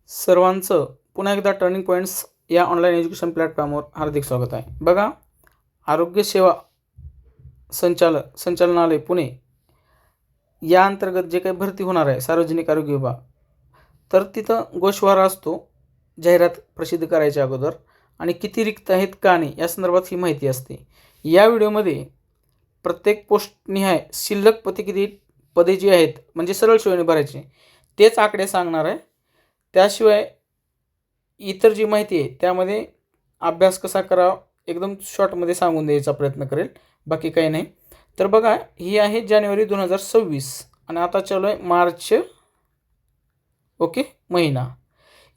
सर्वांचं पुन्हा एकदा टर्निंग पॉईंट्स या ऑनलाईन एज्युकेशन प्लॅटफॉर्मवर हार्दिक स्वागत आहे. बघा, आरोग्य सेवा संचालनालय पुणे या अंतर्गत जे काही भरती होणार आहे सार्वजनिक आरोग्य विभाग, तर तिथं गोषवारा असतो जाहिरात प्रसिद्ध करायच्या अगोदर, आणि किती रिक्त आहेत का नाही या संदर्भात ही माहिती असते. या व्हिडिओमध्ये प्रत्येक पोस्टनिहाय शिल्लक पदे जी आहेत म्हणजे सरळ सोयीने भरायचे तेच आकडे सांगणार आहे. त्याशिवाय इतर जी माहिती आहे त्यामध्ये अभ्यास कसा करावा एकदम शॉर्टमध्ये सांगून द्यायचा प्रयत्न करेल, बाकी काही नाही. तर बघा, ही आहे जानेवारी 2026 आणि आता चालू आहे मार्च महिना.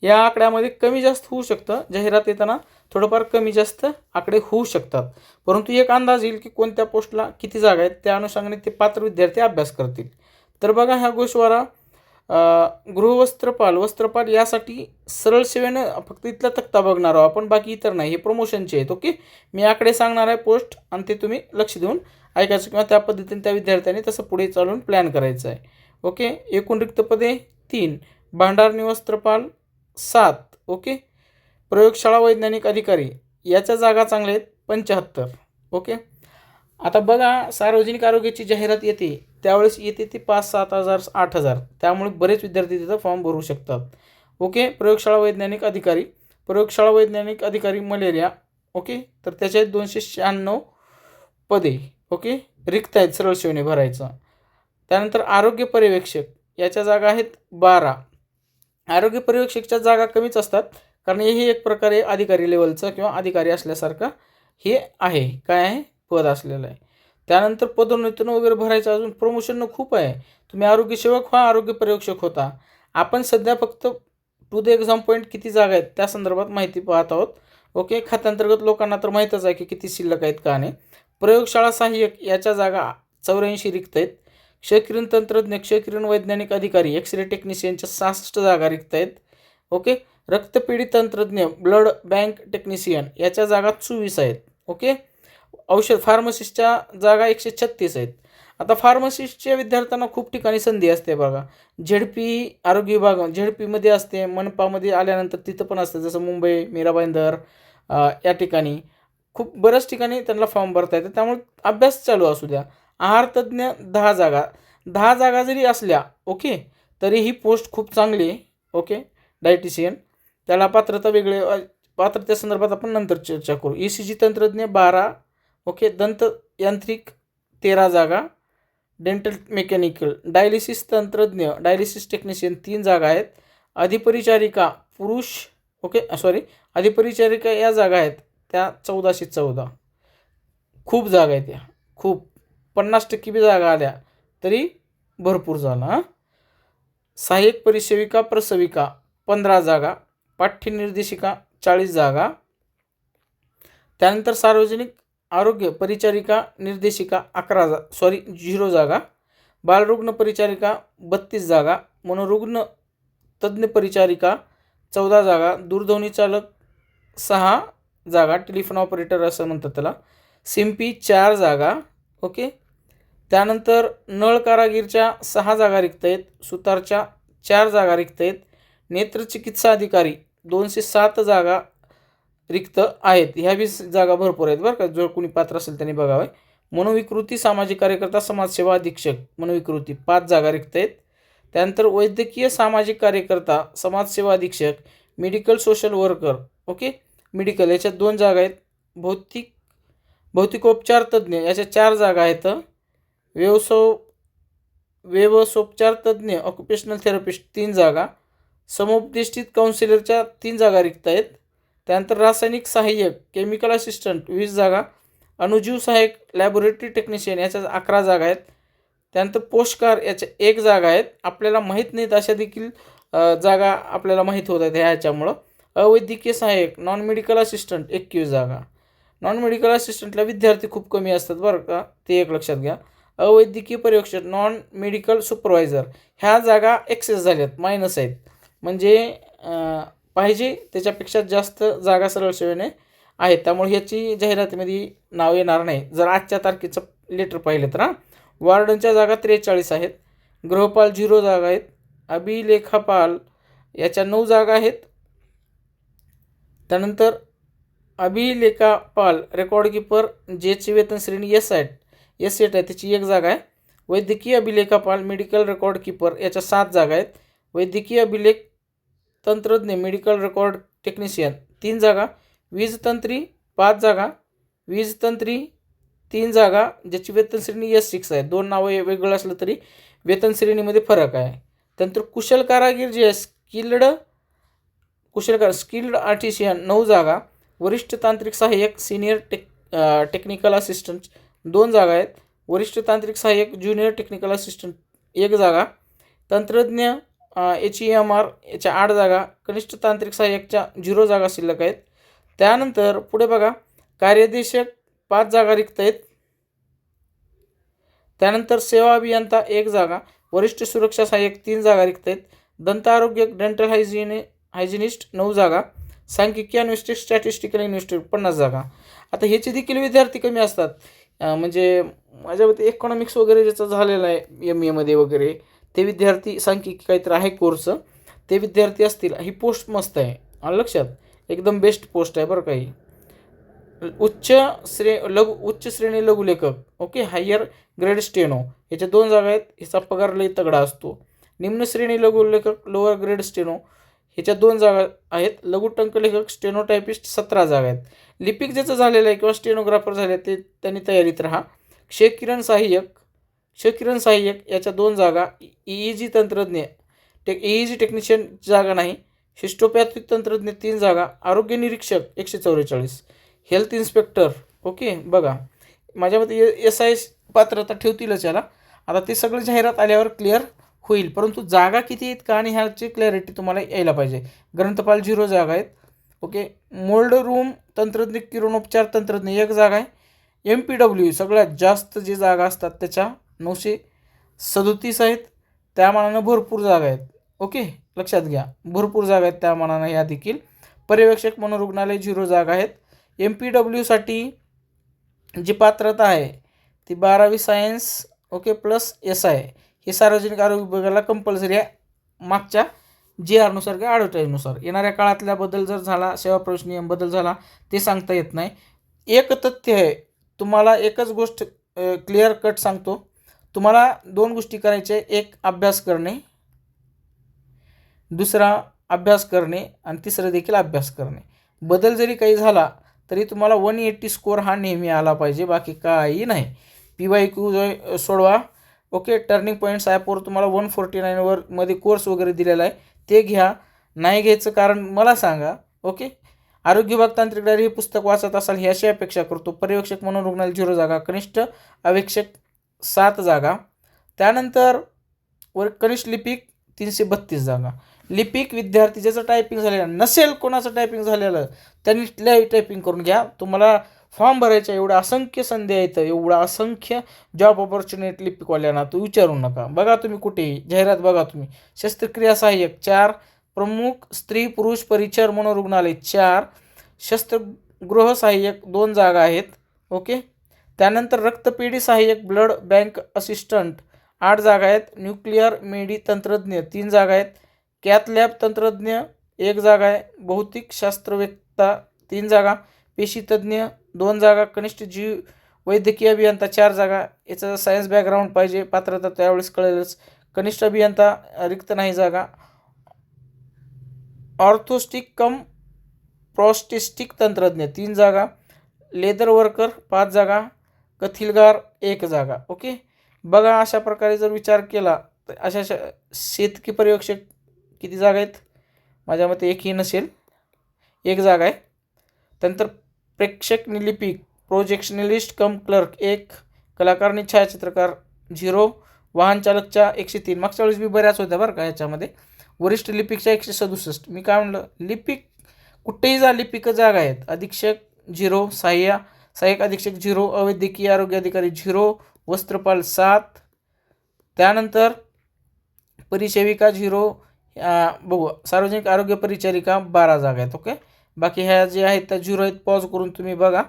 या आकड्यामध्ये कमी जास्त होऊ शकतं, जाहिरात येताना थोडंफार कमी जास्त आकडे होऊ शकतात, परंतु एक अंदाज येईल की कोणत्या पोस्टला किती जागा आहेत, त्या अनुषंगाने ते पात्र विद्यार्थी अभ्यास करतील. तर बघा, हा गोषवारा वस्त्रपाल यासाठी सरळ सेवेनं फक्त इथला तक्ता बघणार आहोत आपण, बाकी इतर नाही. हे प्रमोशनचे आहेत. मी आकडे सांगणार आहे पोस्ट, आणि ते तुम्ही लक्ष देऊन ऐकायचं किंवा त्या पद्धतीने त्या विद्यार्थ्यांनी तसं पुढे चालून प्लॅन करायचं आहे. एकूण रिक्त पदे 3, भांडारणी वस्त्रपाल 7, प्रयोगशाळा वैज्ञानिक अधिकारी याच्या जागा चांगल्या आहेत 75. आता बघा, सार्वजनिक आरोग्याची जाहिरात येते त्यावेळेस येते ती 5,000, 7,000, 8,000, त्यामुळे बरेच विद्यार्थी तिथं फॉर्म भरू शकतात. प्रयोगशाळा वैज्ञानिक अधिकारी मलेरिया. तर त्याच्यात 296 पदे रिक्त आहेत, सरळ सेवेने भरायचं. त्यानंतर आरोग्य पर्यवेक्षक याच्या जागा आहेत 12. आरोग्य पर्यवेक्षकच्या जागा कमीच असतात, कारण हे एक प्रकारे अधिकारी लेवलचं किंवा अधिकारी असल्यासारखं हे आहे, काय आहे, पद असलेलं आहे. त्यानंतर पदोन्नतीन वगैरे भरायचं, अजून प्रमोशन खूप आहे. तुम्ही आरोग्य सेवक व्हा, आरोग्य पर्यवेक्षक होता. आपण सध्या फक्त टू द एक्झाम पॉईंट किती जागा आहेत त्या संदर्भात माहिती पाहत आहोत. खात्यांतर्गत लोकांना तर माहीतच आहे की किती शिल्लक आहेत का नाही. प्रयोगशाळा सहाय्यक याच्या जागा 84 रिक्त आहेत. क्षकिरण तंत्रज्ञ, क्षकिरण वैज्ञानिक अधिकारी, एक्सरे टेक्निशियनच्या 66 जागा रिक्त आहेत. रक्तपेढी तंत्रज्ञ, ब्लड बँक टेक्निशियन याच्या जागा 24 आहेत. औषध फार्मसिस्टच्या जागा 136 आहेत. आता फार्मसिस्टच्या विद्यार्थ्यांना खूप ठिकाणी संधी असते बघा. झेडपी आरोग्य विभाग झेडपीमध्ये असते, मनपामध्ये आल्यानंतर तिथं पण असतं, जसं मुंबई, मीरा भाईंदर या ठिकाणी खूप बऱ्याच ठिकाणी त्यांना फॉर्म भरता येतं, त्यामुळे अभ्यास चालू असू द्या. आहारतज्ञ 10 जागा जरी असल्या तरी ही पोस्ट खूप चांगली आहे. डायटिशियन त्याला पात्रता वेगळे, पात्रते संदर्भात आपण नंतर चर्चा करू. ECG तंत्रज्ञ 12. दंत यांत्रिक 13 जागा. डेंटल मेकॅनिकल, डायलिसिस तंत्रज्ञ, डायलिसिस टेक्निशियन 3 जागा आहेत. अधिपरिचारिका पुरुष अधिपरिचारिका या जागा आहेत त्या 1414. खूप जागा आहेत, त्या खूप 50% बी जागा आल्या तरी भरपूर झाला. सहाय्यक परिसेविका प्रसविका 15 जागा. पाठ्यनिर्देशिका 40 जागा. त्यानंतर सार्वजनिक आरोग्य परिचारिका निर्देशिका 0 जागा. बालरुग्ण परिचारिका 32 जागा. मनोरुग्ण तज्ज्ञ परिचारिका 14 जागा. दूरध्वनी चालक 6 जागा. टेलिफोन ऑपरेटर असं म्हणतात त्याला. सिम्पी 4 जागा. त्यानंतर नळ कारागीरच्या 6 जागा रिक्त आहेत. सुतारच्या 4 जागा रिक्त आहेत. नेत्रचिकित्सा अधिकारी 207 जागा रिक्त आहेत. ह्या 20 जागा भरपूर आहेत बरं का, जर कोणी पात्र असेल त्यांनी बघावे. मनोविकृती सामाजिक कार्यकर्ता समाजसेवा अधीक्षक मनोविकृती 5 जागा रिक्त आहेत. त्यानंतर वैद्यकीय सामाजिक कार्यकर्ता समाजसेवा अधीक्षक मेडिकल सोशल वर्कर मेडिकल याच्यात 2 जागा आहेत. भौतिकोपचार तज्ज्ञ याच्या 4 जागा आहेत. व्यवसोपचार तज्ज्ञ ऑक्युपेशनल थेरपिस्ट 3 जागा. समुपदेष्टित काउन्सिलरच्या 3 जागा रिक्त आहेत. त्यानंतर रासायनिक सहाय्यक केमिकल असिस्टंट 20 जागा. अणुजीव सहाय्यक लॅबोरेटरी टेक्निशियन याच्या 11 जागा आहेत. त्यानंतर पोषकार याच्या 1 जागा आहेत. आपल्याला माहीत नाहीत अशा देखील जागा आपल्याला माहीत होत आहेत ह्याच्यामुळं. अवैद्यकीय सहाय्यक नॉन मेडिकल असिस्टंट 21 जागा. नॉन मेडिकल असिस्टंटला विद्यार्थी खूप कमी असतात बरं का, ते एक लक्षात घ्या. अवैद्यकीय पर्यवेक्षक नॉन मेडिकल सुपरवायझर ह्या जागा एक्सेस झाल्यात, मायनस आहेत, म्हणजे पाहिजे त्याच्यापेक्षा जास्त जागा सरळ सेवेने आहेत, त्यामुळे ह्याची जाहिरातीमध्ये नाव येणार नाही जर आजच्या तारखेचं लेटर पाहिलं तर. वार्डनच्या जागा 43 आहेत. गृहपाल 0 जागा आहेत. अभिलेखापाल याच्या 9 जागा आहेत. त्यानंतर अभिलेखापाल रेकॉर्ड कीपर ज्याची वेतन श्रेणी एस एट आहे त्याची 1 जागा आहे. वैद्यकीय अभिलेखापाल मेडिकल रेकॉर्ड कीपर याच्या 7 जागा आहेत. वैद्यकीय अभिलेख तंत्रज्ञ मेडिकल रेकॉर्ड टेक्निशियन 3 जागा. वीजतंत्री 5 जागा. वीजतंत्री 3 जागा ज्याची वेतन श्रेणी S6 आहे. 2 नावं वेगळं असलं तरी वेतन श्रेणीमध्ये फरक आहे. त्यानंतर कुशल कारागीर जे स्किल्ड आर्टिशियन 9 जागा. वरिष्ठ तांत्रिक सहाय्यक सिनियर टेक्निकल असिस्टंट 2 जागा आहेत. वरिष्ठ तांत्रिक सहाय्यक ज्युनियर टेक्निकल असिस्टंट 1 जागा. तंत्रज्ञ HEMR याच्या 8 जागा. कनिष्ठ तांत्रिक सहाय्यकच्या 0 जागा शिल्लक आहेत. त्यानंतर पुढे बघा कार्यदेशक 5 जागा रिक्त आहेत. त्यानंतर सेवा अभियंता 1 जागा. वरिष्ठ सुरक्षा सहाय्यक 3 जागा रिक्त आहेत. दंत आरोग्य डेंटल हायजिनिस्ट 9 जागा. सांख्यिकी इन्व्हेस्टिग स्टॅटिस्टिकल इन्व्हेस्टिग 50 जागा. आता ह्याचे देखील विद्यार्थी कमी असतात. म्हणजे माझ्या मते इकॉनॉमिक्स वगैरे ज्याचं झालेलं आहे MA मध्ये वगैरे ते विद्यार्थी सांख्यिकी काहीतरी आहे कोर्स ते विद्यार्थी असतील. ही पोस्ट मस्त आहे आलं लक्षात. एकदम बेस्ट पोस्ट आहे बरं काही. उच्च श्रेणी लघुलेखक ओके हायर ग्रेड स्टेनो ह्याच्या 2 जागा आहेत. ह्याचा पगार लई तगडा असतो. निम्न श्रेणी लघुलेखक लोअर ग्रेड स्टेनो ह्याच्या 2 जागा आहेत. लघु टंकलेखक स्टेनोटायपिस्ट 17 जागा आहेत. लिपिक ज्याचं झालेलं आहे किंवा स्टेनोग्राफर झाले ते त्यांनी तयारीत राहा. क्षकिरण सहाय्यक याच्या 2 जागा. EEG तंत्रज्ञ EEG टेक्निशियन जागा नाही. हिस्टोपॅथिक तंत्रज्ञ 3 जागा. आरोग्य निरीक्षक 144. हेल्थ इन्स्पेक्टर ओके बघा माझ्या मते SI पात्रता ठेवतीलच याला. आता ते सगळं जाहिरात आल्यावर क्लिअर होईल. परंतु जागा किती आहेत का आणि ह्याची क्लॅरिटी तुम्हाला यायला पाहिजे. ग्रंथपाल 0 जागा आहेत ओके. मोल्ड रूम तंत्रज्ञ किरणोपचार तंत्रज्ञ 1 जागा आहे. MPW सगळ्यात जास्त जे जागा असतात त्याच्या 937 आहेत. त्या मानानं भरपूर जागा आहेत ओके लक्षात घ्या. भरपूर जागा आहेत त्या मानानं ह्या देखील. पर्यवेक्षक मनोरुग्णालय 0 जागा आहेत. MPW साठी जी पात्रता आहे ती 12वी सायन्स ओके प्लस SI हे सार्वजनिक आरोग्य विभागाला कंपल्सरी आहे. मागच्या GR नुसार किंवा ॲडव्हर्टाईजनुसार येणाऱ्या काळातल्या बदल जर झाला सेवा प्रवेश नियम बदल झाला ते सांगता येत नाही. एक तथ्य आहे तुम्हाला एकच गोष्ट क्लिअर कट सांगतो. तुम्हाला 2 गोष्टी करायच्या. एक अभ्यास करणे दुसरा अभ्यास करणे आणि तिसरं देखील अभ्यास करणे. बदल जरी काही झाला तरी तुम्हाला 180 स्कोअर हा नेहमी आला पाहिजे बाकी काही नाही. PYQ सोडवा ओके. टर्निंग पॉईंट्स ॲपवर तुम्हाला 149 मध्ये कोर्स वगैरे दिलेला आहे ते घ्या. नाही घ्यायचं कारण मला सांगा ओके. आरोग्य विभाग तांत्रिक डायरी हे पुस्तक वाचत असाल ही अशी अपेक्षा करतो. पर्यवेक्षक मनोरुग्णालय 0 जागा. कनिष्ठ अवेक्षक 7 जागा. त्यानंतर कनिष्ठ लिपिक 332 जागा. लिपिक विद्यार्थी ज्याचं टायपिंग झालेलं नसेल कोणाचं टायपिंग झालेलं त्यांनी लाईव्ह टायपिंग करून घ्या. तुम्हाला फॉर्म भरायचा एवढा असंख्य संधी आहेत एवढा असंख्य जॉब ऑपॉर्च्युनिटी लिपिकवाल्यांना तू विचारू नका. बघा तुम्ही कुठेही जाहिरात बघा तुम्ही. शस्त्रक्रिया सहाय्यक 4. प्रमुख स्त्री पुरुष परिचर मनोरुग्णालय 4. शस्त्रगृह सहाय्यक 2 जागा आहेत ओके. त्यानंतर रक्तपेढी सहाय्यक ब्लड बँक असिस्टंट 8 जागा आहेत. न्यूक्लिअर मेडी तंत्रज्ञ 3 जागा आहेत. कॅथ लॅब तंत्रज्ञ 1 जागा आहे. भौतिक शास्त्रवेत्ता 3 जागा. पेशीतज्ञ 2 जागा. कनिष्ठ जीव वैद्यकीय अभियंता 4 जागा. याचं सायन्स बॅकग्राऊंड पाहिजे. पात्रता त्यावेळेस कळेलच. कनिष्ठ अभियंता रिक्त नाही जागा. ऑर्थोस्टिक कम प्रोस्टेस्टिक तंत्रज्ञ 3 जागा. लेदर वर्कर 5 जागा. कथिलगार 1 जागा ओके. बघा अशा प्रकारे जर विचार केला तर अशा शेतकी पर्यवेक्षक किती जागा आहेत. माझ्या मते एकही नसेल 1 जागा आहे. त्यानंतर प्रेक्षक लिपिक प्रोजेक्शनलिस्ट कम क्लर्क 1. कलाकार आणि छायाचित्रकार 0. वाहन चालकच्या 103. मागच्या वेळेस बी बऱ्याच होत्या बरं का याच्यामध्ये. वरिष्ठ लिपिकच्या 167. मी काय म्हणलं लिपिक कुठेही जा लिपिक जागा आहेत. अधीक्षक 0. सहाय्यक अधीक्षक 0. अवैद्यकीय आरोग्य अधिकारी 0. वस्त्रपाल 7. त्यानंतर परिसेविका 0. बघू सार्वजनिक आरोग्य परिचारिका 12 जागा आहेत ओके. बाकी ह्या जे आहेत त्या 0 आहेत. पॉज करून तुम्ही बघा.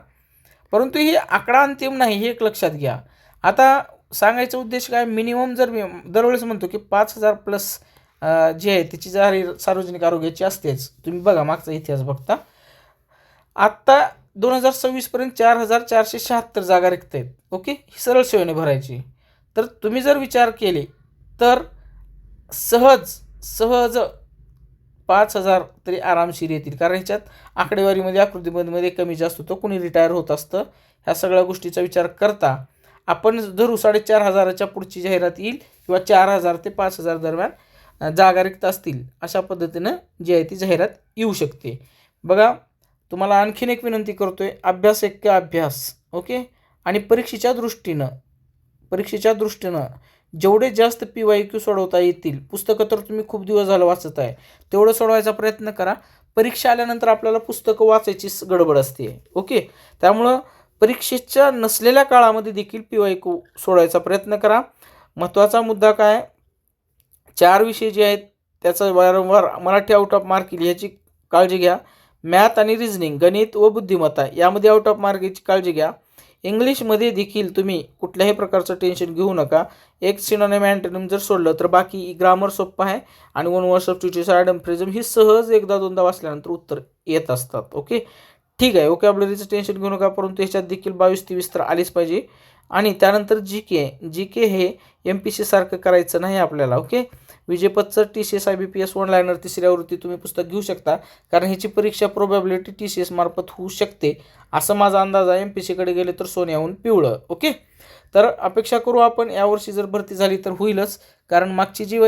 परंतु ही आकडा अंतिम नाही हे एक लक्षात घ्या. आता सांगायचा उद्देश काय मिनिमम जर मी दरवेळेस म्हणतो की 5000 प्लस जी आहे त्याची जाहीर सार्वजनिक आरोग्याची असतेच. तुम्ही बघा मागचा इतिहास बघता. आत्ता 2026पर्यंत 4476 जागा रिक्त आहेत. ओके, ही सरळ सेवेने भरायची. तर तुम्ही जर विचार केले तर सहज 5,000 तरी आरामशीर येतील. कारण ह्याच्यात आकडेवारीमध्ये आकृतीमध्ये कमी जास्त होतं, कुणी रिटायर होत असतं. ह्या सगळ्या गोष्टीचा विचार करता आपण धरू 4,500च्या पुढची जाहिरात येईल किंवा 4,000 ते 5,000 दरम्यान जागा रिक्त असतील. अशा पद्धतीनं जी आहे ती जाहिरात येऊ शकते. बघा, तुम्हाला आणखीन एक विनंती करतोय, अभ्यास एक अभ्यास. ओके, आणि परीक्षेच्या दृष्टीनं जेवढे जास्त PYQ सोडवता येतील, पुस्तकं तर तुम्ही खूप दिवस झालं वाचत आहे, तेवढं सोडवायचा प्रयत्न करा. परीक्षा आल्यानंतर आपल्याला पुस्तकं वाचायची गडबड असते. ओके, त्यामुळं परीक्षेच्या नसलेल्या काळामध्ये देखील PYQ सोडवायचा प्रयत्न करा. महत्त्वाचा मुद्दा काय, 4 विषय जे आहेत त्याचं वारंवार मराठी आउट ऑफ मार्क येईल ह्याची काळजी घ्या. मॅथ आणि रिझनिंग, गणित व बुद्धिमत्ता यामध्ये आउट ऑफ मार्क याची काळजी घ्या. इंग्लिशमध्ये देखील तुम्ही कुठल्याही प्रकारचं टेन्शन घेऊ नका. एक सिनोनिम अँटोनिम जर सोडलं तर बाकी ग्रामर सोपं आहे आणि वन वर्ड सबस्टिट्यूशन ॲडम फ्रेझम ही सहज एकदा दोनदा वाचल्यानंतर उत्तर येत असतात. ओके, ठीक आहे. वोकॅब्युलरीचं टेन्शन घेऊ नका, परंतु ह्याच्यात देखील 22-23 तर आलीच पाहिजे. आणि त्यानंतर GK हे MPC सारखं करायचं नाही आपल्याला. ओके, विजयपथचं TCS IBPS वन लायनर तिसरी आवृत्ती तुम्ही पुस्तक घेऊ शकता, कारण ह्याची परीक्षा प्रोबॅबिलिटी TCS मार्फत होऊ शकते असं माझा अंदाज आहे. MPCकडे गेले तर सोन्याहून पिवळं. ओके, तर अपेक्षा करू आपण यावर्षी जर भरती झाली तर होईलच, कारण मागची जी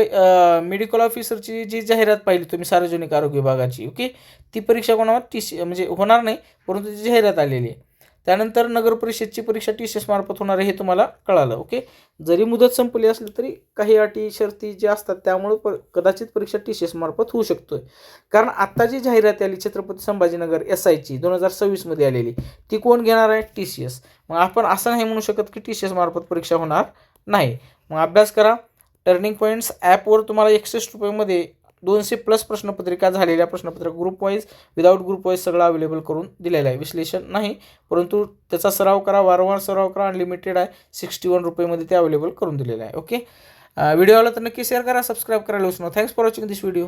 मेडिकल ऑफिसरची जी जाहिरात पाहिली तुम्ही सार्वजनिक आरोग्य विभागाची, ओके, ती परीक्षा कोणावर म्हणजे होणार नाही, परंतु ती जाहिरात आलेली आहे. त्यानंतर नगर परिषदची परीक्षा TCS मार्फत होणार आहे हे तुम्हाला कळालं. ओके, जरी मुदत संपली असली तरी काही अटी शर्ती जे असतात त्यामुळे कदाचित परीक्षा TCS मार्फत होऊ शकतोय. कारण आत्ता जी जाहिरात आली छत्रपती संभाजीनगर SIची 2026मध्ये आलेली, ती कोण घेणार आहे? TCS. मग आपण असं नाही म्हणू शकत की TCS मार्फत परीक्षा होणार नाही. मग अभ्यास करा. टर्निंग पॉईंट्स ॲपवर तुम्हाला 61 रुपयामध्ये 200+ प्रश्नपत्रिका झालेल्या प्रश्नपत्रिका group wise without group wise सगळं अवेलेबल करून दिलेलं आहे. विश्लेषण नाही, परंतु त्याचा सराव करा, वारंवार सराव करा. अनलिमिटेड आहे, 61 रुपयामध्ये ते अवेलेबल करून दिलेलं आहे. ओके, व्हिडिओला तर नक्की शेअर करा, सबस्क्राईब करायला विसरू नका. Thanks for watching this video.